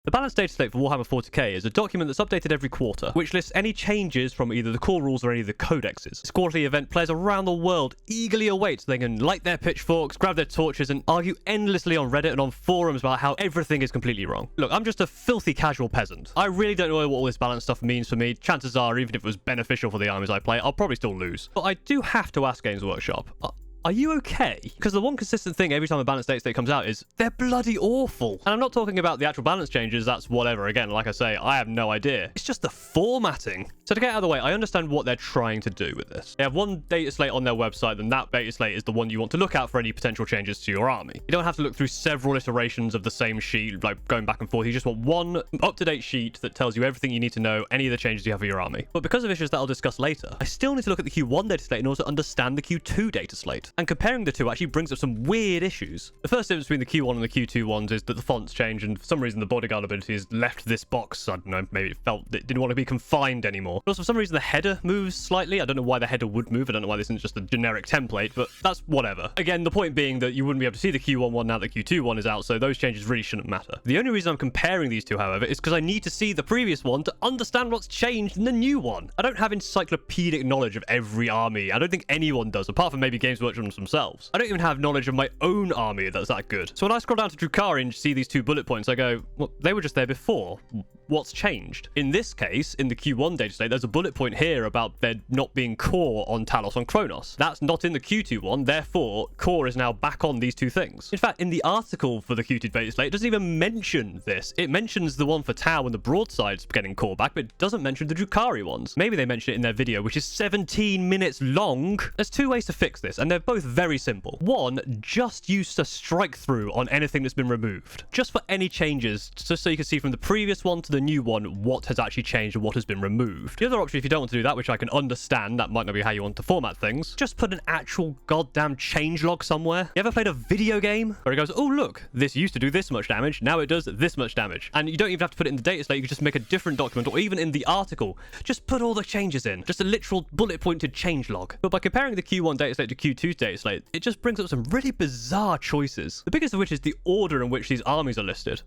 The Balance Dataslate for Warhammer 40k is a document that's updated every quarter, which lists any changes from either the core rules or any of the codexes. This quarterly event players around the world eagerly await so they can light their pitchforks, grab their torches, and argue endlessly on Reddit and on forums about how everything is completely wrong. Look, I'm just a filthy casual peasant. I really don't know what all this balance stuff means for me. Chances are, even if it was beneficial for the armies I play, I'll probably still lose. But I do have to ask Games Workshop, are you okay? Because the one consistent thing every time a Balance Dataslate comes out is they're bloody awful. And I'm not talking about the actual balance changes, that's whatever. Again, like I say, I have no idea. It's just the formatting. So to get out of the way, I understand what they're trying to do with this. They have one dataslate on their website, and that dataslate is the one you want to look at for any potential changes to your army. You don't have to look through several iterations of the same sheet, like going back and forth. You just want one up-to-date sheet that tells you everything you need to know, any of the changes you have for your army. But because of issues that I'll discuss later, I still need to look at the Q1 dataslate in order to understand the Q2 dataslate. And comparing the two actually brings up some weird issues. The first difference between the Q1 and the Q2 ones is that the fonts change, and for some reason the bodyguard ability has left this box. I don't know, maybe it felt it didn't want to be confined anymore. But also for some reason the header moves slightly. I don't know why the header would move. I don't know why this isn't just a generic template, but that's whatever. Again, the point being that you wouldn't be able to see the Q1 one now that Q2 one is out, so those changes really shouldn't matter. The only reason I'm comparing these two, however, is because I need to see the previous one to understand what's changed in the new one. I don't have encyclopedic knowledge of every army. I don't think anyone does, apart from maybe Games Workshop themselves. I don't even have knowledge of my own army that's that good. So when I scroll down to Drukhari and see these 2 bullet points, I go, well, they were just there before. What's changed? In this case, in the Q1 dataslate, there's a bullet point here about there not being core on Talos and Cronos. That's not in the Q2 one, therefore, core is now back on these 2 things. In fact, in the article for the Q2 dataslate, it doesn't even mention this. It mentions the one for Tau and the broadsides getting core back, but it doesn't mention the Drukhari ones. Maybe they mention it in their video, which is 17 minutes long. There's 2 ways to fix this, and they're both very simple. One, just use a strike through on anything that's been removed. Just for any changes, just so you can see from the previous one to the new one what has actually changed and what has been removed. The other option, if you don't want to do that, which I can understand, that might not be how you want to format things, just put an actual goddamn changelog somewhere. You ever played a video game where it goes, oh look, this used to do this much damage, now it does this much damage? And you don't even have to put it in the dataslate, you can just make a different document, or even in the article, just put all the changes in. Just a literal bullet pointed changelog. But by comparing the Q1 dataslate to Q2 dataslate, it just brings up some really bizarre choices. The biggest of which is the order in which these armies are listed.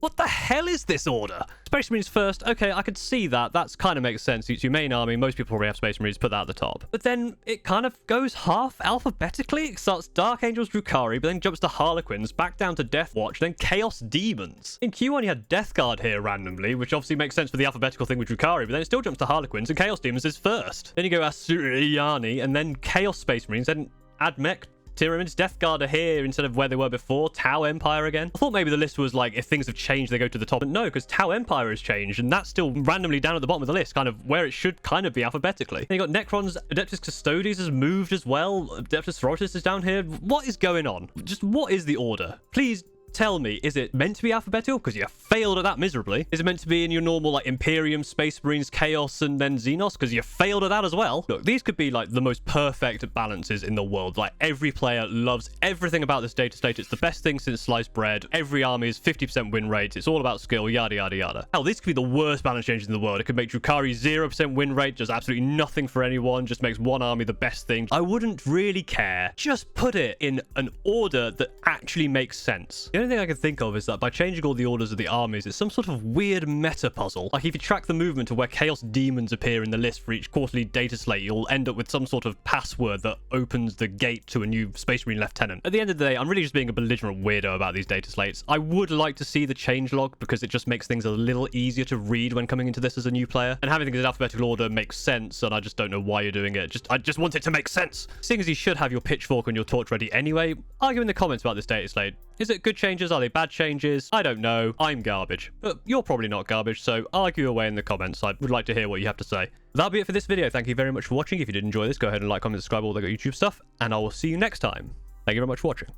What the hell is this order? Space Marines first, okay, I could see that. That's kind of makes sense. It's your main army. Most people probably have Space Marines, put that at the top. But then it kind of goes half alphabetically. It starts Dark Angels, Drukhari, but then jumps to Harlequins, back down to Death Watch, then Chaos Demons. In Q1, you had Death Guard here randomly, which obviously makes sense for the alphabetical thing with Drukhari, but then it still jumps to Harlequins, and Chaos Demons is first. Then you go Asuryani, and then Chaos Space Marines, then Admech, Pyramids, Death Guard are here instead of where they were before. Tau Empire again. I thought maybe the list was like, if things have changed, they go to the top. But no, because Tau Empire has changed, and that's still randomly down at the bottom of the list, kind of where it should kind of be alphabetically. Then you got Necrons, Adeptus Custodes has moved as well. Adeptus Ferocious is down here. What is going on? Just what is the order? Please tell me, is it meant to be alphabetical? Because you failed at that miserably. Is it meant to be in your normal, like, Imperium, Space Marines, Chaos, and then Xenos? Because you failed at that as well. Look, these could be, like, the most perfect balances in the world. Like, every player loves everything about this dataslate. It's the best thing since sliced bread. Every army is 50% win rate. It's all about skill, yada, yada, yada. Hell, these could be the worst balance changes in the world. It could make Drukhari 0% win rate, does absolutely nothing for anyone, just makes one army the best thing. I wouldn't really care. Just put it in an order that actually makes sense. The only thing I can think of is that by changing all the orders of the armies, it's some sort of weird meta puzzle. Like if you track the movement to where Chaos Demons appear in the list for each quarterly dataslate, you'll end up with some sort of password that opens the gate to a new Space Marine Lieutenant. At the end of the day, I'm really just being a belligerent weirdo about these dataslates. I would like to see the changelog because it just makes things a little easier to read when coming into this as a new player. And having things in alphabetical order makes sense, and I just don't know why you're doing it. I just want it to make sense. Seeing as you should have your pitchfork and your torch ready anyway, argue in the comments about this dataslate. Is it good changes? Are they bad changes? I don't know. I'm garbage. But you're probably not garbage, so argue away in the comments. I would like to hear what you have to say. That'll be it for this video. Thank you very much for watching. If you did enjoy this, go ahead and like, comment, subscribe, all the YouTube stuff, and I will see you next time. Thank you very much for watching.